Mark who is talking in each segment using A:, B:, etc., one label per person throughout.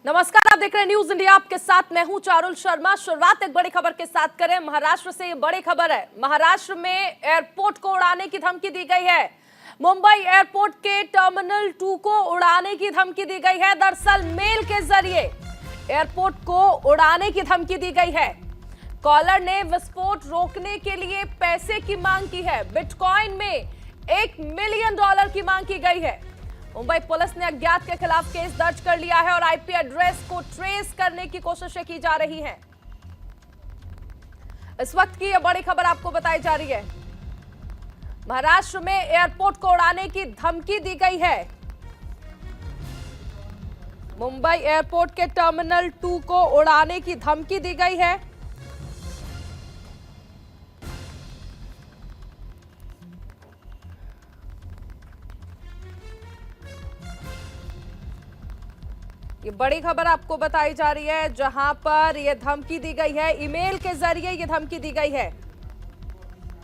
A: नमस्कार, आप देख रहे हैं न्यूज इंडिया। आपके साथ मैं हूं चारुल शर्मा। शुरुआत एक बड़ी खबर के साथ करें। महाराष्ट्र से ये बड़ी खबर है। महाराष्ट्र में एयरपोर्ट को उड़ाने की धमकी दी गई है। मुंबई एयरपोर्ट के टर्मिनल 2 को उड़ाने की धमकी दी गई है। दरअसल मेल के जरिए एयरपोर्ट को उड़ाने की धमकी दी गई है। कॉलर ने विस्फोट रोकने के लिए पैसे की मांग की है। बिटकॉइन में $1 मिलियन की मांग की गई है। मुंबई पुलिस ने अज्ञात के खिलाफ केस दर्ज कर लिया है और आईपी एड्रेस को ट्रेस करने की कोशिशें की जा रही हैं। इस वक्त की यह बड़ी खबर आपको बताई जा रही है। महाराष्ट्र में एयरपोर्ट को उड़ाने की धमकी दी गई है। मुंबई एयरपोर्ट के टर्मिनल 2 को उड़ाने की धमकी दी गई है। ये बड़ी खबर आपको बताई जा रही है, जहां पर यह धमकी दी गई है। ईमेल के जरिए यह धमकी दी गई है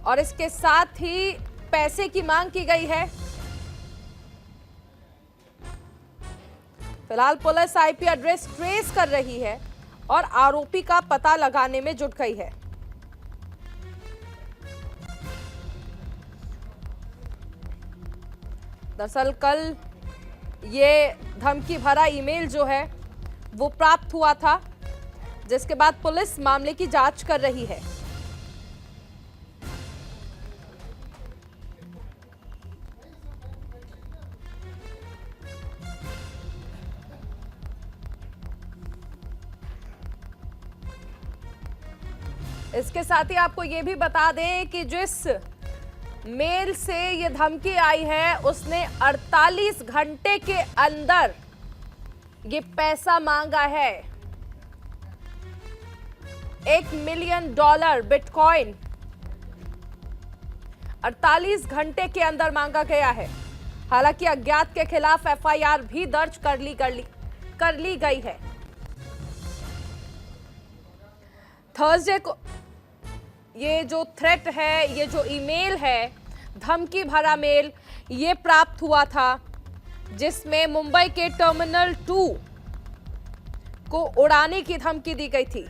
A: और इसके साथ ही पैसे की मांग की गई है। फिलहाल पुलिस आईपी एड्रेस ट्रेस कर रही है और आरोपी का पता लगाने में जुट गई है। दरअसल कल ये धमकी भरा ईमेल जो है वो प्राप्त हुआ था, जिसके बाद पुलिस मामले की जांच कर रही है। इसके साथ ही आपको ये भी बता दें कि जिस मेल से ये धमकी आई है उसने 48 घंटे के अंदर ये पैसा मांगा है। $1 मिलियन बिटकॉइन 48 घंटे के अंदर मांगा गया है। हालांकि अज्ञात के खिलाफ एफआईआर भी दर्ज कर ली गई है। थर्सडे को ये जो थ्रेट है, ये जो ईमेल है, धमकी भरा मेल, ये प्राप्त हुआ था, जिसमें मुंबई के टर्मिनल 2 को उड़ाने की धमकी दी गई थी।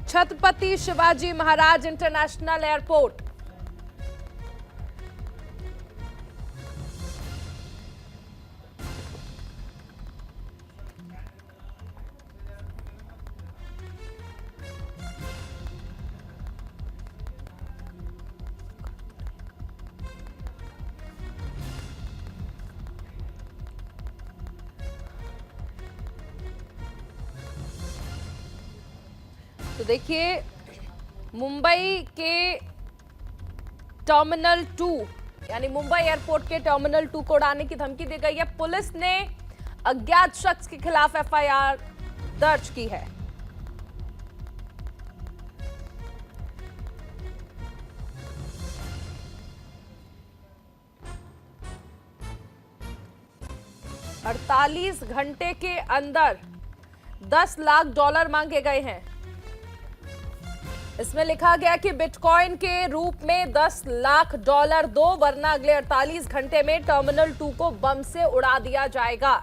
A: Chhatrapati Shivaji Maharaj international airport. तो देखिए, मुंबई के टर्मिनल 2 यानी मुंबई एयरपोर्ट के टर्मिनल 2 को उड़ाने की धमकी दी गई है। पुलिस ने अज्ञात शख्स के खिलाफ एफआईआर दर्ज की है। $48 घंटे के अंदर $10 लाख मांगे गए हैं। इसमें लिखा गया कि बिटकॉइन के रूप में $10 लाख दो, वरना अगले 48 घंटे में टर्मिनल 2 को बम से उड़ा दिया जाएगा।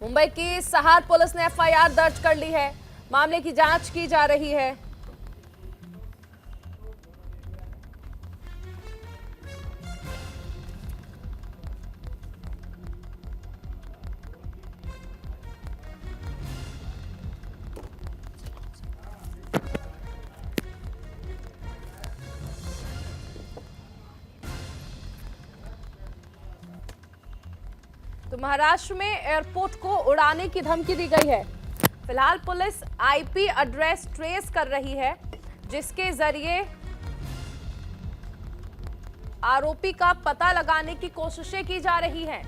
A: मुंबई की सहार पुलिस ने एफआईआर दर्ज कर ली है। मामले की जांच की जा रही है। तो महाराष्ट्र में एयरपोर्ट को उड़ाने की धमकी दी गई है। फिलहाल पुलिस आईपी एड्रेस ट्रेस कर रही है, जिसके जरिए आरोपी का पता लगाने की कोशिशें की जा रही हैं।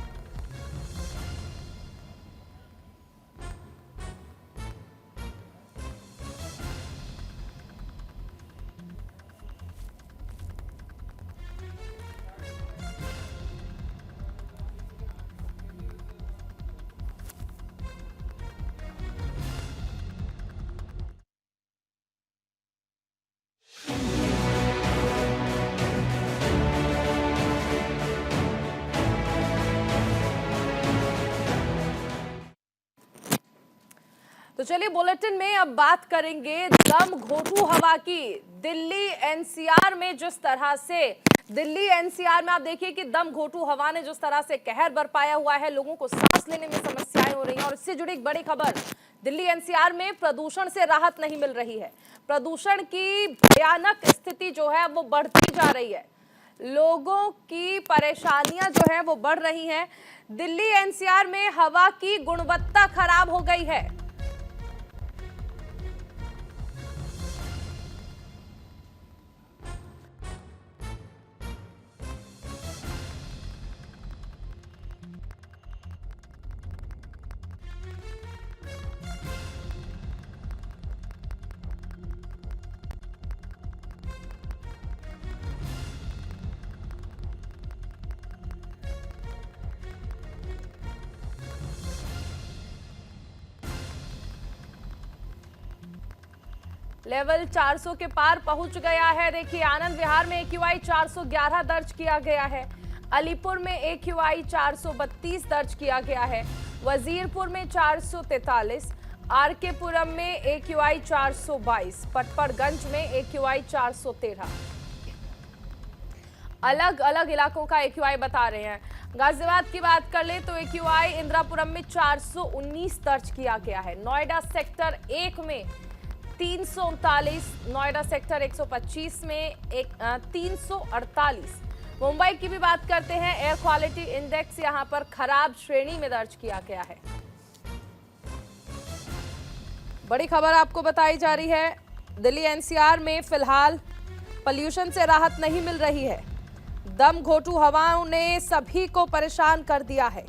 A: तो चलिए बुलेटिन में अब बात करेंगे दम घोटू हवा की। दिल्ली एनसीआर में जिस तरह से आप देखिए कि दम घोटू हवा ने जिस तरह से कहर बरपाया हुआ है, लोगों को सांस लेने में समस्याएं हो रही हैं। और इससे जुड़ी एक बड़ी खबर, दिल्ली एनसीआर में प्रदूषण से राहत नहीं मिल रही है। प्रदूषण की भयानक स्थिति जो है वो बढ़ती जा रही है, लोगों की परेशानियां जो है वो बढ़ रही हैं। दिल्ली एनसीआर में हवा की गुणवत्ता खराब हो गई है। लेवल 400 के पार पहुंच गया है। देखिए आनंद विहार में AQI 411 दर्ज किया गया है, अलीपुर में AQI 432 दर्ज किया गया है, वजीरपुर में 443, आरके पुरम में AQI 422, पटपड़गंज में AQI 413। अलग अलग इलाकों का AQI बता रहे हैं। गाजियाबाद की बात कर ले तो AQI इंदिरापुरम में 419 दर्ज किया गया है, नोएडा सेक्टर 1 में 339, नोएडा सेक्टर 125 में 348। मुंबई की भी बात करते हैं, एयर क्वालिटी इंडेक्स यहां पर खराब श्रेणी में दर्ज किया गया है। बड़ी खबर आपको बताई जा रही है, दिल्ली एनसीआर में फिलहाल पॉल्यूशन से राहत नहीं मिल रही है। दम घोटू हवाओं ने सभी को परेशान कर दिया है।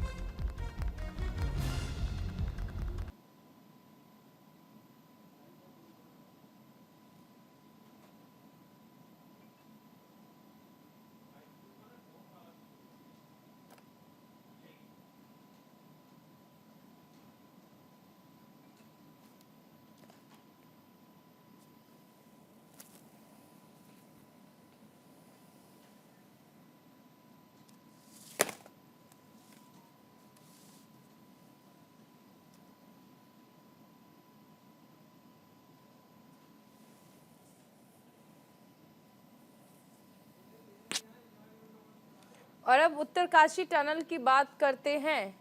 A: और अब उत्तरकाशी टनल की बात करते हैं।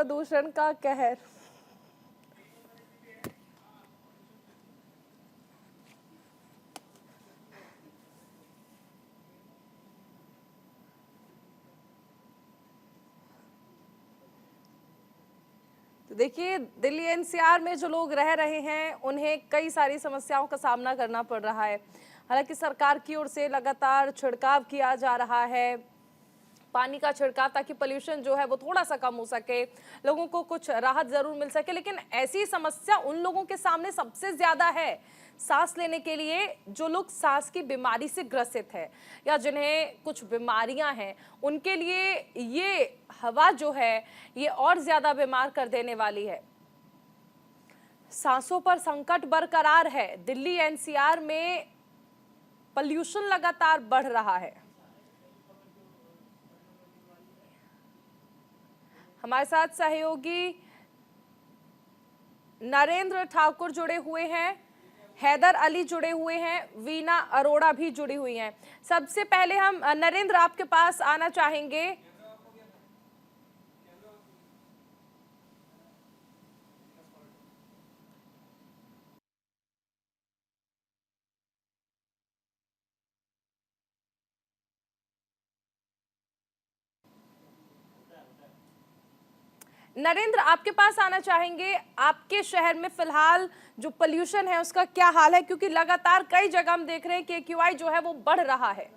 A: प्रदूषण का कहर। तो देखिए दिल्ली एनसीआर में जो लोग रह रहे हैं उन्हें कई सारी समस्याओं का सामना करना पड़ रहा है। हालांकि सरकार की ओर से लगातार छिड़काव किया जा रहा है, पानी का छिड़काव, ताकि पोल्यूशन जो है वो थोड़ा सा कम हो सके, लोगों को कुछ राहत जरूर मिल सके। लेकिन ऐसी समस्या उन लोगों के सामने सबसे ज्यादा है सांस लेने के लिए जो लोग सांस की बीमारी से ग्रसित है या जिन्हें कुछ बीमारियां हैं, उनके लिए ये हवा जो है ये और ज्यादा बीमार कर देने वाली है। सांसों पर संकट बरकरार है। दिल्ली एनसीआर में पोल्यूशन लगातार बढ़ रहा है। हमारे साथ सहयोगी नरेंद्र ठाकुर जुड़े हुए हैं, हैदर अली जुड़े हुए हैं, वीना अरोड़ा भी जुड़ी हुई हैं। सबसे पहले हम नरेंद्र आपके पास आना चाहेंगे। नरेंद्र आपके पास आना चाहेंगे, आपके शहर में फिलहाल जो पोल्यूशन है उसका क्या हाल है, क्योंकि लगातार कई जगह हम देख रहे हैं कि AQI जो है वो बढ़ रहा है।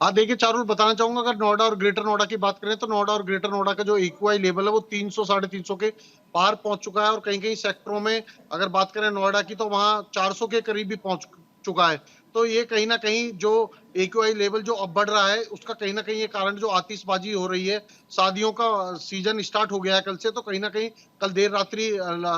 B: हाँ देखिए चारुल, बताना चाहूंगा अगर नोएडा और ग्रेटर नोएडा की बात करें तो नोएडा और ग्रेटर नोएडा का जो AQI लेवल है वो 300 350 के पार पहुंच चुका है। और कहीं कहीं सेक्टरों में अगर बात करें नोएडा की तो वहां 400 के करीब भी पहुंच चुका है। तो ये कहीं न कहीं जो एक्यूआई लेवल जो अब बढ़ रहा है, उसका कहीं न कहीं ये कारण जो आतिशबाजी हो रही है, शादियों का सीज़न स्टार्ट हो गया है कल से, तो कहीं न कहीं कल देर रात्रि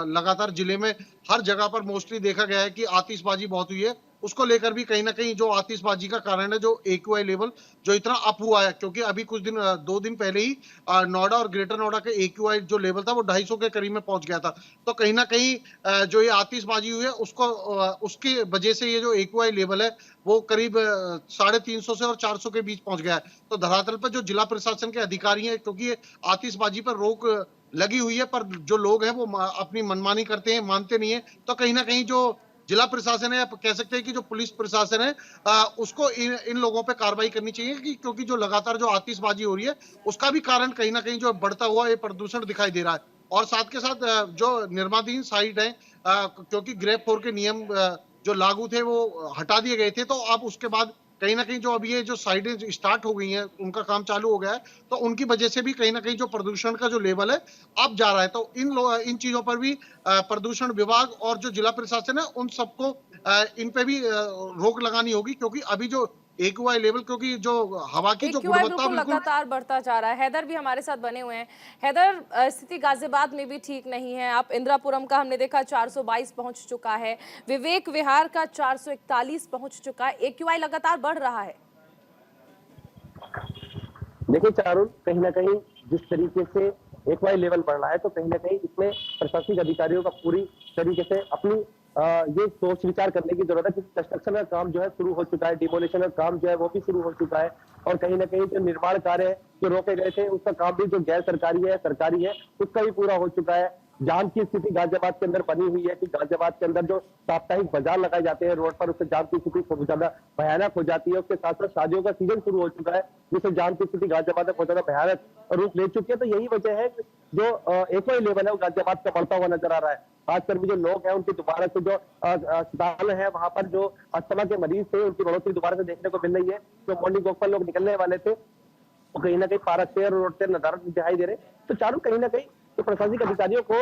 B: लगातार जिले में हर जगह पर मोस्टली देखा गया है कि आतिशबाजी बहुत हुई है। उसको लेकर भी कहीं न कहीं जो आतिशबाजी का कारण है, जो एक्यूआई लेवल जो इतना अप हुआ है, क्योंकि अभी कुछ दिन 2 दिन पहले ही नोएडा और ग्रेटर नोएडा के एक्यूआई जो लेवल था वो 250 के करीब में पहुँच गया था। तो कहीं न कहीं जो ये आतिशबाजी हुई है उसको उसकी वजह से ये जो एक्यूआई लेवल है वो करीब 350 से और 400 के बीच पहुँच गया है। तो धरातल पर जो जिला प्रशासन के अधिकारी हैं, क्योंकि ये आतिशबाजी पर रोक लगी हुई है, पर जो लोग हैं वो अपनी मनमानी करते हैं, मानते नहीं है। तो कहीं न कहीं जो जिला प्रशासन है, आप कह सकते हैं कि जो पुलिस प्रशासन है, उसको इन लोगों पे कार्रवाई करनी चाहिए, कि क्योंकि जो लगातार जो आतिशबाजी हो रही है, उसका भी कारण कहीं न कहीं जो बढ़ता हुआ ये प्रदूषण दिखाई दे रहा है। और साथ के साथ जो निर्माणाधीन साइट है, क्योंकि ग्रेड 4 के नियम जो लागू थे वो हटा दिए गए थे, तो अब उसके बाद कहीं न कहीं जो अब ये जो साइटें जो स्टार्ट हो गई हैं, उनका काम चालू हो गया है, तो उनकी वजह से भी कहीं न कहीं जो प्रदूषण का जो लेवल है, अब जा रहा है। तो इन चीज़ों पर भी प्रदूषण विभाग और जो जिला प्रशासन है, उन सबको इन पे भी रोक लगानी होगी, क्योंकि अभी जो एक्यूआई लेवल, क्योंकि जो हवा की जो
A: एक्यूआई
B: गुणवत्ता
A: बिल्कुल
B: बिल्कुल
A: लगातार बढ़ता जा रहा है। हैदर भी हमारे साथ बने हुए हैं। हैदर, स्थिति गाजियाबाद में भी ठीक नहीं है। आप इंदिरापुरम का हमने देखा 422 पहुंच चुका है, विवेक विहार का 441 पहुंच चुका है। एक्यूआई लगातार बढ़ रहा है।
C: देखिए चारुल, कहीं ना कहीं जिस तरीके से एक्वाई लेवल बढ़ रहा है, तो कहीं ना कहीं इसमें प्रशासनिक अधिकारियों का पूरी तरीके से अपनी ये सोच विचार करने की जरूरत है कि कंस्ट्रक्शन का काम जो है शुरू हो चुका है, डिमोलिशन का काम जो है वो भी शुरू हो चुका है, और कहीं ना कहीं जो निर्माण कार्य जो रोके गए थे उसका काम भी जो गैर सरकारी है सरकारी है उसका भी पूरा हो चुका है। जाम की स्थिति गाजियाबाद के अंदर बनी हुई है कि गाजियाबाद के अंदर जो साप्ताहिक बाजार लगाए जाते हैं रोड पर, उससे जाम की स्थिति बहुत ज्यादा भयानक हो जाती है। उसके साथ साथ शादियों का सीजन शुरू हो चुका है, जिससे जाम की स्थिति गाजियाबाद में बहुत ज्यादा भयानक रूप ले चुकी है। तो यही वजह है कि जो एक्वाई लेवल है वो गाजियाबाद का बढ़ता हुआ नजर आ रहा है। खासकर भी जो लोग हैं उनकी दोबारा से जो अस्पताल है वहां पर जो अस्थमा के मरीज थे उनकी बढ़ोतरी दोबारा से देखने को मिल रही है। जो मॉर्निंग वॉक पर लोग निकलने वाले थे वो कहीं ना कहीं पारक से रोड से नजारा दिखाई दे रहे। तो चारों कहीं ना कहीं तो प्रशासनिक अधिकारियों को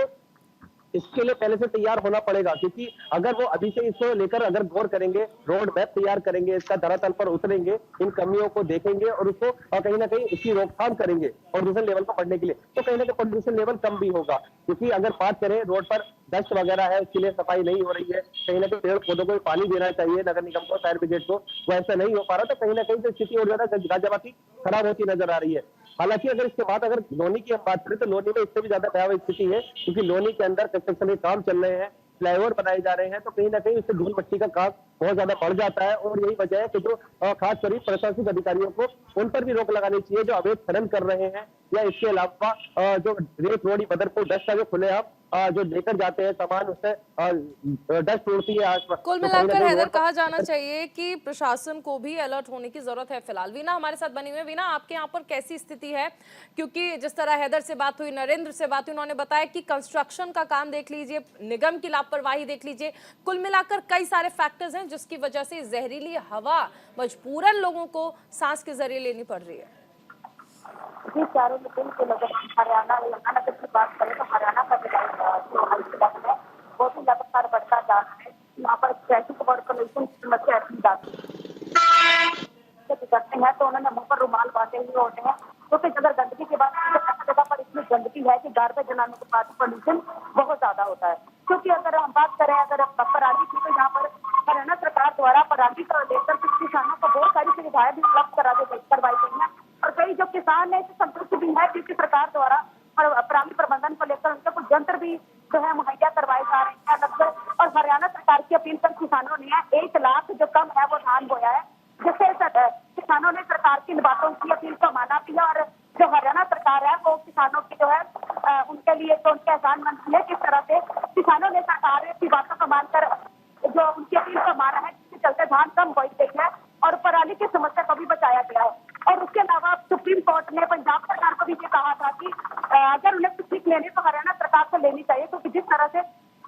C: इसके लिए पहले से तैयार होना पड़ेगा, क्योंकि अगर वो अभी से इसको लेकर अगर गौर करेंगे, रोड मैप तैयार करेंगे, इसका धरातल पर उतरेंगे, इन कमियों को देखेंगे और उसको कहीं ना कहीं इसकी रोकथाम करेंगे प्रदूषण लेवल को बढ़ने के लिए, तो कहीं ना कहीं प्रदूषण लेवल कम भी होगा। क्योंकि अगर बात करें रोड पर डस्ट वगैरह है उसके लिए सफाई नहीं हो रही है, कहीं ना कहीं पेड़ पौधों को पानी देना चाहिए नगर निगम को, फायर ब्रिगेड को, वो ऐसा नहीं हो पा रहा। तो कहीं ना कहीं स्थिति और ज्यादा गाजियाबाद की खराब होती नजर आ रही है। हालांकि अगर इसके बाद अगर लोनी की हम बात करें तो लोनी में इससे भी ज्यादा भयावह स्थिति है, क्योंकि लोनी के अंदर कंस्ट्रक्शन के काम चल रहे हैं, फ्लाईओवर बनाए जा रहे हैं, तो कहीं ना कहीं उससे धूल मिट्टी का काम बहुत ज्यादा बढ़ जाता है। और यही वजह है कि जो खास कर प्रशासनिक अधिकारियों को उन पर भी रोक लगानी चाहिए जो अवैध खनन कर रहे हैं, या इसके अलावा जो रेत रोडी बदरपुर डस्ट का जो खुलेआम जो लेकर जाते हैं सामान, उससे डस्ट उड़ती है आसपास।
A: कुल
C: तो कहीं ना
A: मिलाकर
C: कहीं
A: हैदर
C: रोड पर
A: कहा जाना चाहिए कि प्रशासन को भी अलर्ट होने की जरूरत है। फिलहाल वीना हमारे साथ बनी हुई है। वीना, आपके यहाँ पर कैसी स्थिति है? क्योंकि जिस तरह हैदर से बात हुई, नरेंद्र से बात हुई, उन्होंने बताया कि कंस्ट्रक्शन का काम देख लीजिए, निगम की लापरवाही देख लीजिए, कुल मिलाकर कई सारे फैक्टर्स हैं जिसकी वजह से जहरीली हवा मजबूरन लोगों को सांस के जरिए लेनी पड़ रही है।
D: जी चारों दिन के अगर हरियाणा यमुनानगर की बात करें तो हरियाणा का जो हाल फिलहाल है वो भी लगातार बढ़ता जा रहा है। यहाँ पर ट्रैफिक और पोल्यूशन की समस्या ऐसी जाती है करते हैं तो उन्होंने मुंह पर रुमाल बांधे हुए होते हैं, क्योंकि अगर गंदगी के बाद जगह पर इतनी गंदगी है कि गार्बेज जलाने के बाद पोल्यूशन बहुत ज्यादा होता है। क्योंकि अगर हम बात करें अगर पराली की, तो यहाँ पर हरियाणा सरकार द्वारा पराली को लेकर किसानों को बहुत सारी सुविधाएं भी उपलब्ध करवाई गई है, और कई जो किसान है संतुष्ट भी है, क्योंकि सरकार द्वारा पराली प्रबंधन को लेकर उनके कुछ यंत्र भी जो है मुहैया करवाए जा रहे हैं अलग से। और हरियाणा सरकार की अपील पर किसानों ने 1 लाख जो कम है वो धान बोया है, जिससे किसानों ने सरकार की इन बातों की अपील को माना भी है। और जो हरियाणा सरकार है वो किसानों की जो है उनके लिए तो उनके एहसानमंद है, किस तरह से किसानों ने सरकार की बातों को मानकर जो उनकी अपील को माना है, जिसके चलते धान कम बोई गई है और पराली की समस्या को भी बचाया गया है। और उसके अलावा सुप्रीम कोर्ट ने पंजाब सरकार को भी ये कहा था कि अगर उन्हें कुछ सीख लेनी तो हरियाणा सरकार को लेनी चाहिए, क्योंकि जिस तरह से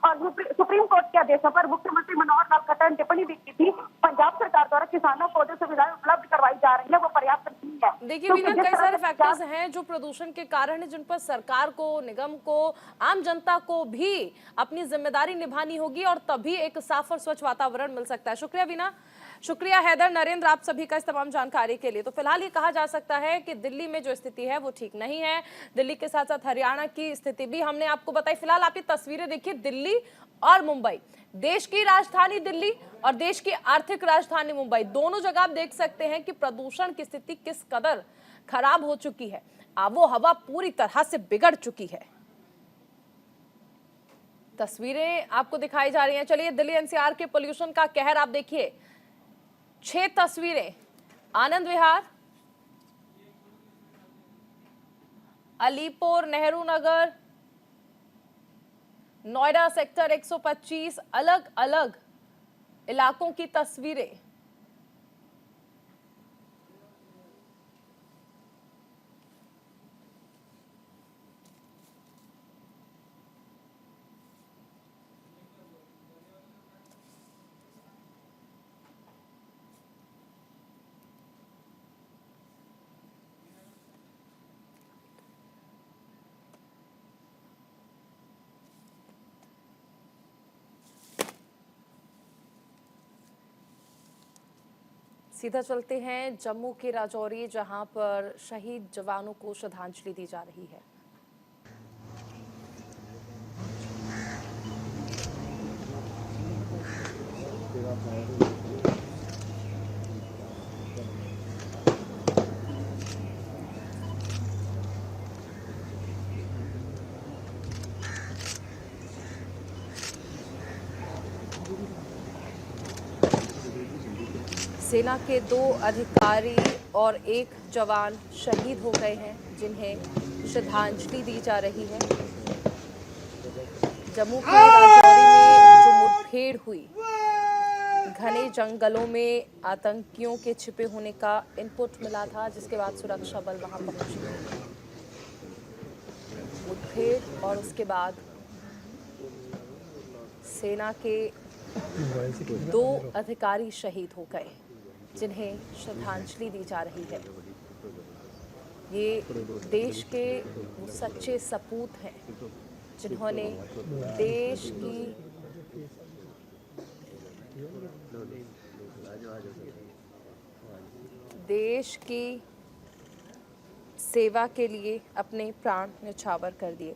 D: और सुप्रीम कोर्ट के आदेशों पर मुख्यमंत्री मनोहर लाल खट्टर ने टिप्पणी भी की थी, पंजाब सरकार द्वारा किसानों को जो सुविधाएं उपलब्ध करवाई जा रही है वो पर्याप्त नहीं है।
A: देखिए भी ना, कई सारे फैक्टर्स हैं जो प्रदूषण के कारण है, जिन पर सरकार को, निगम को, आम जनता को भी अपनी जिम्मेदारी निभानी होगी और तभी एक साफ और स्वच्छ वातावरण मिल सकता है। शुक्रिया वीना, शुक्रिया हैदर, नरेंद्र, आप सभी का इस तमाम जानकारी के लिए। तो फिलहाल ये कहा जा सकता है कि दिल्ली में जो स्थिति है वो ठीक नहीं है। दिल्ली के साथ साथ हरियाणा की स्थिति भी हमने आपको बताई। फिलहाल आप ये तस्वीरें देखिए, दिल्ली और मुंबई, देश की राजधानी दिल्ली और देश की आर्थिक राजधानी मुंबई, दोनों जगह आप देख सकते हैं कि प्रदूषण की स्थिति किस कदर खराब हो चुकी है। आबो हवा पूरी तरह से बिगड़ चुकी है। तस्वीरें आपको दिखाई जा रही हैं। चलिए, दिल्ली एनसीआर के पोल्यूशन का कहर आप देखिए। 6 तस्वीरें, आनंद विहार, अलीपुर, नेहरू नगर, नोएडा सेक्टर 125, अलग अलग इलाकों की तस्वीरें। सीधा चलते हैं जम्मू के राजौरी, जहां पर शहीद जवानों को श्रद्धांजलि दी जा रही है। सेना के 2 अधिकारी और 1 जवान शहीद हो गए हैं, जिन्हें श्रद्धांजलि दी जा रही है। जम्मू के राजौरी में जो मुठभेड़ हुई, घने जंगलों में आतंकियों के छिपे होने का इनपुट मिला था, जिसके बाद सुरक्षा बल वहां पहुंचे। मुठभेड़ और उसके बाद सेना के 2 अधिकारी शहीद हो गए, जिन्हें श्रद्धांजलि दी जा रही है। ये देश के वो सच्चे सपूत हैं जिन्होंने देश की सेवा के लिए अपने प्राण न्यौछावर कर दिए।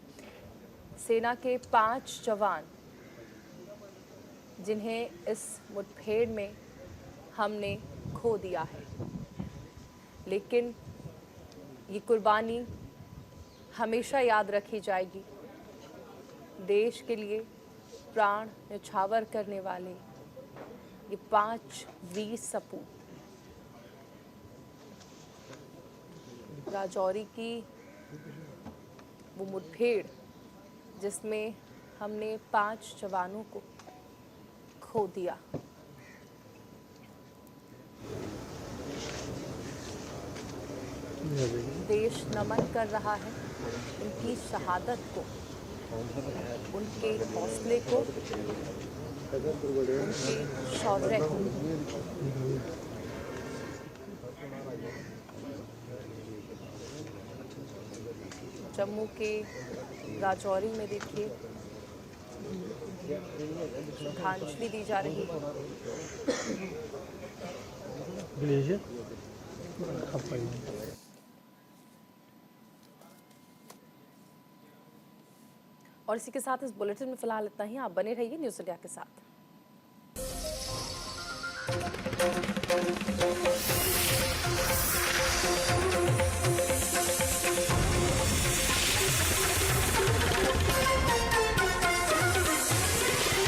A: सेना के 5 जवान, जिन्हें इस मुठभेड़ में हमने खो दिया है, लेकिन ये कुर्बानी हमेशा याद रखी जाएगी। देश के लिए प्राण न्यौछावर करने वाले ये 5 वीर सपूत। राजौरी की वो मुठभेड़ जिसमें हमने 5 जवानों को खो दिया। देश नमन कर रहा है उनकी शहादत को, उनके हौसले को, उनके शौर्य को। जम्मू के राजौरी में देखिए श्रद्धांजलि दी जा रही है। और इसी के साथ इस बुलेटिन में फिलहाल इतना ही। आप बने रहिए न्यूज़ इंडिया के साथ।